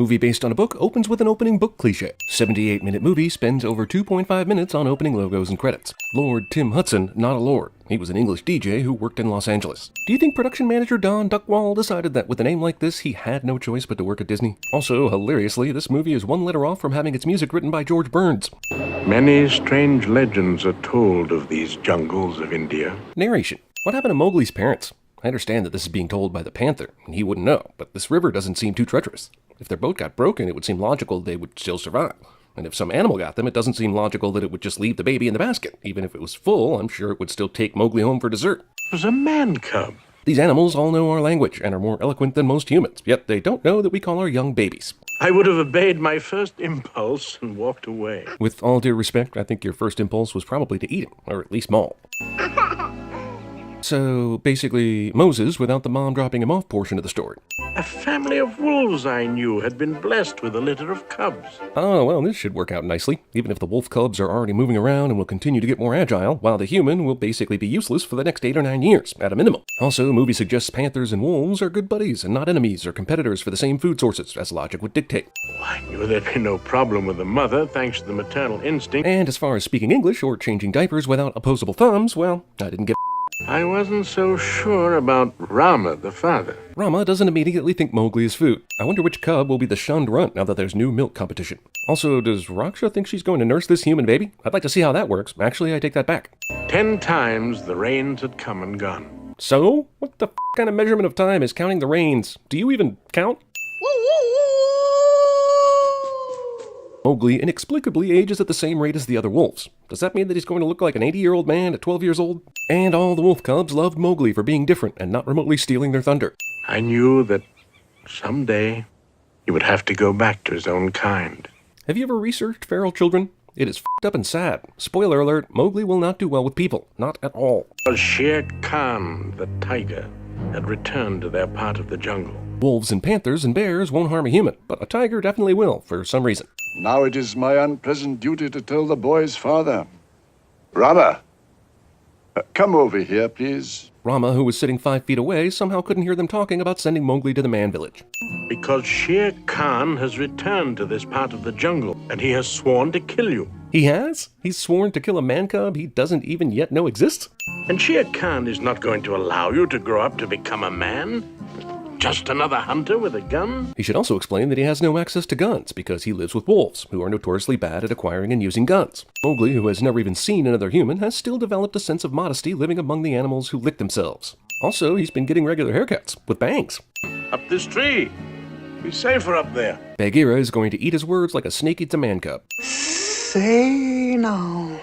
Movie based on a book opens with an opening book cliche. 78-minute movie spends over 2.5 minutes on opening logos and credits. Lord Tim Hudson, not a lord. He was an English DJ who worked in Los Angeles. Do you think production manager Don Duckwall decided that with a name like this, he had no choice but to work at Disney? Also, hilariously, this movie is one letter off from having its music written by George Burns. Many strange legends are told of these jungles of India. Narration. What happened to Mowgli's parents? I understand that this is being told by the panther, and he wouldn't know, but this river doesn't seem too treacherous. If their boat got broken, it would seem logical they would still survive. And if some animal got them, it doesn't seem logical that it would just leave the baby in the basket. Even if it was full, I'm sure it would still take Mowgli home for dessert. It was a man cub. These animals all know our language and are more eloquent than most humans, yet they don't know that we call our young babies. I would have obeyed my first impulse and walked away. With all due respect, I think your first impulse was probably to eat him, or at least maul. So, basically, Moses without the mom dropping him off portion of the story. A family of wolves I knew had been blessed with a litter of cubs. Oh, well, this should work out nicely, even if the wolf cubs are already moving around and will continue to get more agile, while the human will basically be useless for the next 8 or 9 years, at a minimum. Also, the movie suggests panthers and wolves are good buddies and not enemies or competitors for the same food sources, as logic would dictate. Oh, I knew there'd be no problem with the mother, thanks to the maternal instinct. And as far as speaking English or changing diapers without opposable thumbs, well, I didn't give I wasn't so sure about Rama, the father. Rama doesn't immediately think Mowgli is food. I wonder which cub will be the shunned runt now that there's new milk competition. Also, does Raksha think she's going to nurse this human baby? I'd like to see how that works. Actually, I take that back. 10 times the rains had come and gone. So? What the kind of measurement of time is counting the rains? Do you even count? Mowgli inexplicably ages at the same rate as the other wolves. Does that mean that he's going to look like an 80-year-old man at 12 years old? And all the wolf cubs loved Mowgli for being different and not remotely stealing their thunder. I knew that someday he would have to go back to his own kind. Have you ever researched feral children? It is f***ed up and sad. Spoiler alert, Mowgli will not do well with people. Not at all. Shere Khan, the tiger, had returned to their part of the jungle. Wolves and panthers and bears won't harm a human, but a tiger definitely will, for some reason. Now it is my unpleasant duty to tell the boy's father. Rama, come over here, please. Rama, who was sitting 5 feet away, somehow couldn't hear them talking about sending Mowgli to the man village. Because Shere Khan has returned to this part of the jungle, and he has sworn to kill you. He has? He's sworn to kill a man cub he doesn't even yet know exists? And Shere Khan is not going to allow you to grow up to become a man? Just another hunter with a gun? He should also explain that he has no access to guns because he lives with wolves, who are notoriously bad at acquiring and using guns. Mowgli, who has never even seen another human, has still developed a sense of modesty living among the animals who lick themselves. Also, he's been getting regular haircuts, with bangs. Up this tree. Be safer up there. Bagheera is going to eat his words like a snake eats a man cub. Say now,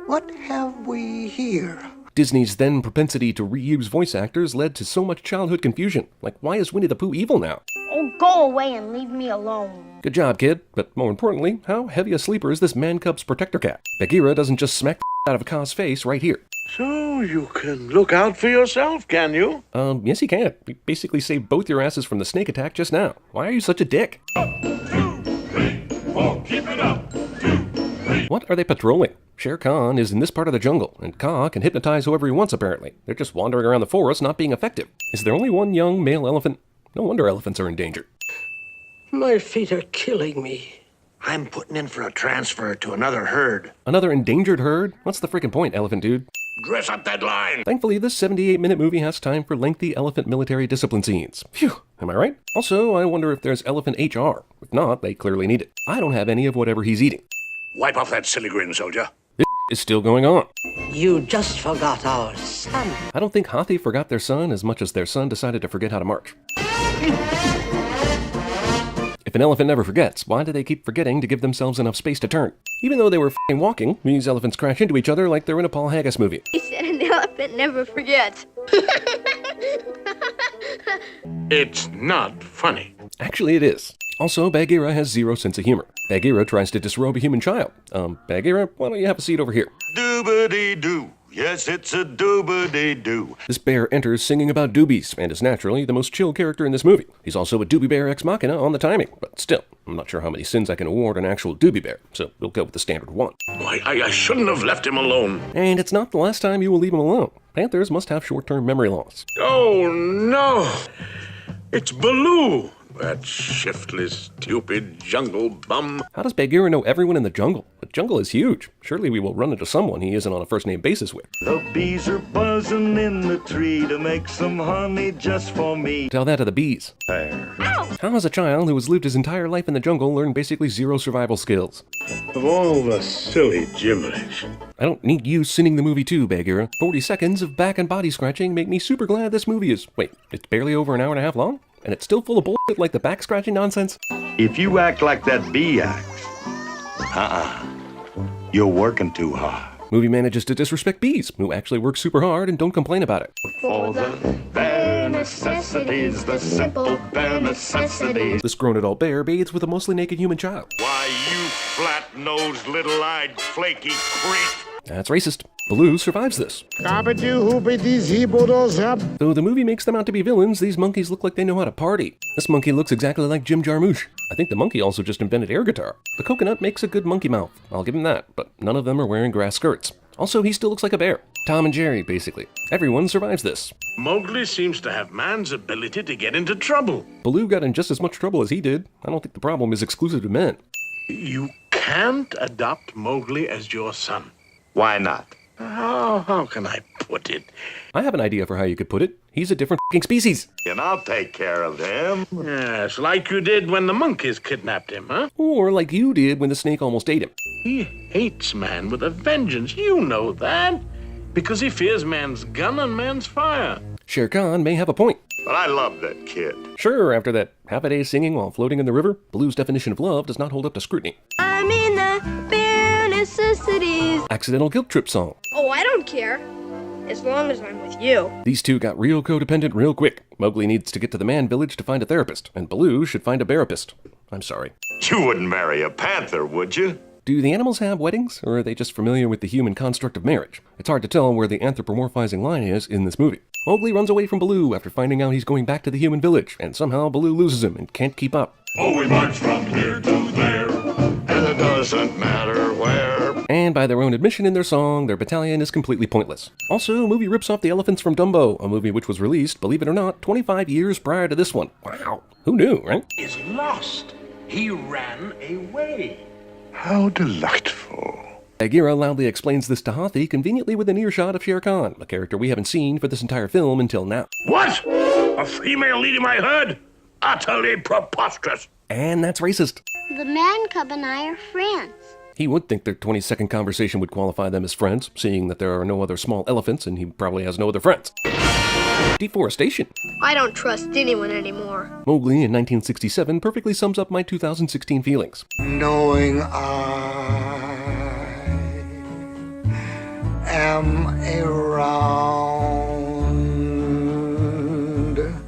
what have we here? Disney's then propensity to reuse voice actors led to so much childhood confusion. Like, why is Winnie the Pooh evil now? Oh, go away and leave me alone. Good job, kid. But more importantly, how heavy a sleeper is this man cub's protector cat? Bagheera doesn't just smack the out of Kaa's face right here. So you can look out for yourself, can you? Yes he can. We basically saved both your asses from the snake attack just now. Why are you such a dick? 1, 2, 3, 4, keep it up. 2, 3. What are they patrolling? Shere Khan is in this part of the jungle, and Kaa can hypnotize whoever he wants apparently. They're just wandering around the forest not being effective. Is there only one young male elephant? No wonder elephants are in danger. My feet are killing me. I'm putting in for a transfer to another herd. Another endangered herd? What's the freaking point, elephant dude? Dress up that line. Thankfully, this 78-minute movie has time for lengthy elephant military discipline scenes. Phew, am I right? Also, I wonder if there's elephant HR. If not, they clearly need it. I don't have any of whatever he's eating. Wipe off that silly grin, soldier. This is still going on. You just forgot our son. I don't think Hathi forgot their son as much as their son decided to forget how to march. If an elephant never forgets, why do they keep forgetting to give themselves enough space to turn? Even though they were f***ing walking, these elephants crash into each other like they're in a Paul Haggis movie. He said an elephant never forgets. It's not funny. Actually, it is. Also, Bagheera has zero sense of humor. Bagheera tries to disrobe a human child. Bagheera, why don't you have a seat over here? Dooba-dee-doo. Yes, it's a dooba-dee-doo. This bear enters singing about doobies, and is naturally the most chill character in this movie. He's also a doobie bear ex machina on the timing, but still, I'm not sure how many sins I can award an actual doobie bear, so we'll go with the standard one. I shouldn't have left him alone. And it's not the last time you will leave him alone. Panthers must have short-term memory loss. Oh, no. It's Baloo, That shiftless, stupid jungle bum. How does Bagheera know everyone in the jungle? The jungle is huge. Surely we will run into someone he isn't on a first-name basis with. The bees are buzzing in the tree to make some honey just for me. Tell that to the bees. How has a child who has lived his entire life in the jungle learned basically zero survival skills? Of all the silly gibberish. I don't need you singing the movie too, Bagheera. 40 seconds of back and body scratching make me super glad this movie is... Wait, it's barely over an hour and a half long? And it's still full of bullshit like the back scratching nonsense? If you act like that bee acts, you're working too hard. Movie manages to disrespect bees, who actually work super hard and don't complain about it. For the bare necessities, the simple bare necessities. This grown-adult bear bathes with a mostly naked human child. Why, you flat-nosed, little-eyed, flaky creep. That's racist. Baloo survives this. Though the movie makes them out to be villains, these monkeys look like they know how to party. This monkey looks exactly like Jim Jarmusch. I think the monkey also just invented air guitar. The coconut makes a good monkey mouth. I'll give him that, but none of them are wearing grass skirts. Also, he still looks like a bear. Tom and Jerry, basically. Everyone survives this. Mowgli seems to have man's ability to get into trouble. Baloo got in just as much trouble as he did. I don't think the problem is exclusive to men. You can't adopt Mowgli as your son. Why not? How can I put it? I have an idea for how you could put it. He's a different f***ing species. And I'll take care of him. Yes, like you did when the monkeys kidnapped him, huh? Or like you did when the snake almost ate him. He hates man with a vengeance. You know that. Because he fears man's gun and man's fire. Shere Khan may have a point. But I love that kid. Sure, after that half a day singing while floating in the river, Baloo's definition of love does not hold up to scrutiny. I'm in the bare necessities. Accidental guilt trip song. Oh, I don't care. As long as I'm with you. These two got real codependent real quick. Mowgli needs to get to the man village to find a therapist, and Baloo should find a bearapist. I'm sorry. You wouldn't marry a panther, would you? Do the animals have weddings, or are they just familiar with the human construct of marriage? It's hard to tell where the anthropomorphizing line is in this movie. Mowgli runs away from Baloo after finding out he's going back to the human village, and somehow Baloo loses him and can't keep up. Oh, we march from here to there. And it doesn't matter where. And by their own admission in their song, their battalion is completely pointless. Also, the movie rips off the elephants from Dumbo, a movie which was released, believe it or not, 25 years prior to this one. Wow. Who knew, right? Is lost. He ran away. How delightful. Bagheera loudly explains this to Hathi, conveniently within earshot of Shere Khan, a character we haven't seen for this entire film until now. What? A female leading my herd? Utterly preposterous. And that's racist. The man cub and I are friends. He would think their 20-second conversation would qualify them as friends, seeing that there are no other small elephants and he probably has no other friends. Deforestation. I don't trust anyone anymore. Mowgli in 1967 perfectly sums up my 2016 feelings. Knowing I am around.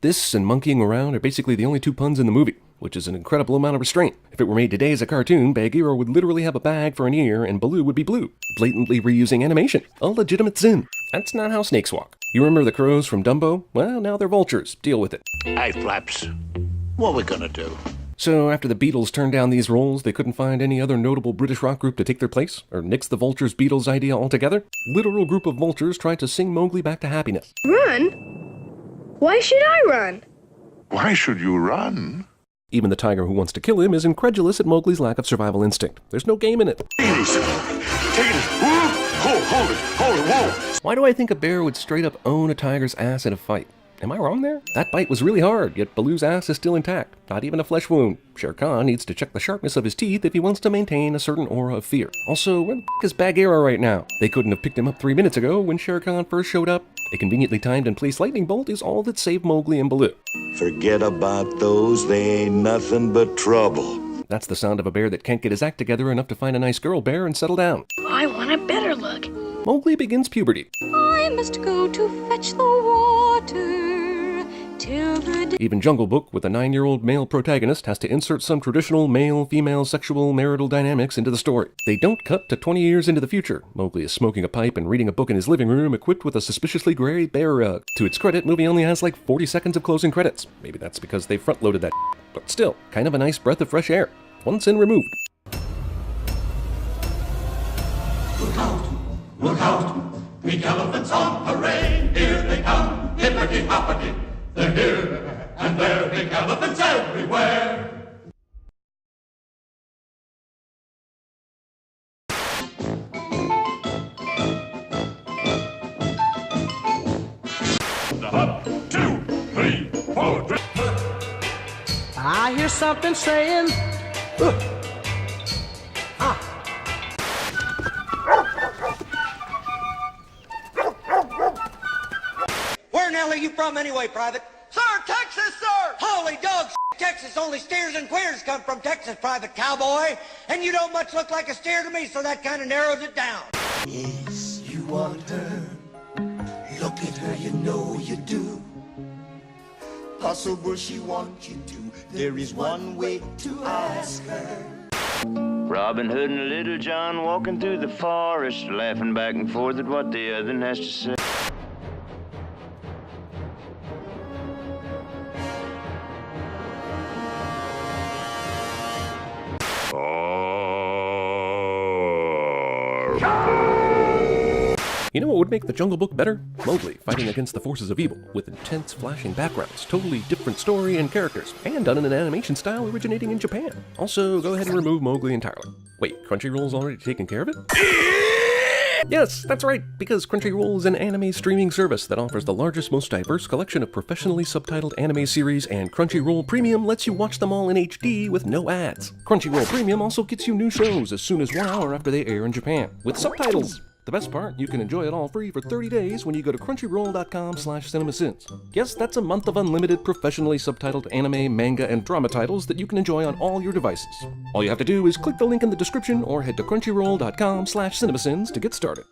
This and monkeying around are basically the only two puns in the movie, which is an incredible amount of restraint. If it were made today as a cartoon, Bagheera would literally have a bag for an ear and Baloo would be blue. Blatantly reusing animation. A legitimate sin. That's not how snakes walk. You remember the crows from Dumbo? Well, now they're vultures. Deal with it. Hey, Flaps, what we gonna do? So after the Beatles turned down these roles, they couldn't find any other notable British rock group to take their place? Or nix the Vultures Beatles idea altogether? Literal group of vultures tried to sing Mowgli back to happiness. Run? Why should I run? Why should you run? Even the tiger who wants to kill him is incredulous at Mowgli's lack of survival instinct. There's no game in it. Take it. Hold it. Whoa. Why do I think a bear would straight up own a tiger's ass in a fight? Am I wrong there? That bite was really hard, yet Baloo's ass is still intact. Not even a flesh wound. Shere Khan needs to check the sharpness of his teeth if he wants to maintain a certain aura of fear. Also, where the f*** is Bagheera right now? They couldn't have picked him up 3 minutes ago when Shere Khan first showed up. A conveniently timed and placed lightning bolt is all that saved Mowgli and Baloo. Forget about those, they ain't nothing but trouble. That's the sound of a bear that can't get his act together enough to find a nice girl bear and settle down. I want a better look. Mowgli begins puberty. I must go to fetch the water till the day. Even Jungle Book, with a 9-year-old male protagonist, has to insert some traditional male-female sexual marital dynamics into the story. They don't cut to 20 years into the future. Mowgli is smoking a pipe and reading a book in his living room, equipped with a suspiciously gray bear rug. To its credit, movie only has like 40 seconds of closing credits. Maybe that's because they front-loaded that but still, kind of a nice breath of fresh air. Once in, removed. Look out, pink elephants on parade. Here they come, hippity-hoppity. They're here and there are big elephants everywhere. Up, 2, 3, 4, 3. I hear something saying, Where in hell are you from anyway, Private? Sir, Texas, sir! Holy dog, Texas, only steers and queers come from Texas, Private Cowboy. And you don't much look like a steer to me, so that kind of narrows it down. Yes, you want her. Look at her, you know you do. Possible she wants you to. There is one way to ask her. Robin Hood and Little John walking through the forest, laughing back and forth at what the other has to say. You know what would make The Jungle Book better? Mowgli fighting against the forces of evil, with intense flashing backgrounds, totally different story and characters, and done in an animation style originating in Japan. Also, go ahead and remove Mowgli entirely. Wait, Crunchyroll's already taken care of it? Yes, that's right, because Crunchyroll is an anime streaming service that offers the largest, most diverse collection of professionally subtitled anime series, and Crunchyroll Premium lets you watch them all in HD with no ads. Crunchyroll Premium also gets you new shows as soon as 1 hour after they air in Japan, with subtitles. The best part, you can enjoy it all free for 30 days when you go to crunchyroll.com/cinemasins. Yes, that's a month of unlimited professionally subtitled anime, manga, and drama titles that you can enjoy on all your devices. All you have to do is click the link in the description or head to crunchyroll.com/cinemasins to get started.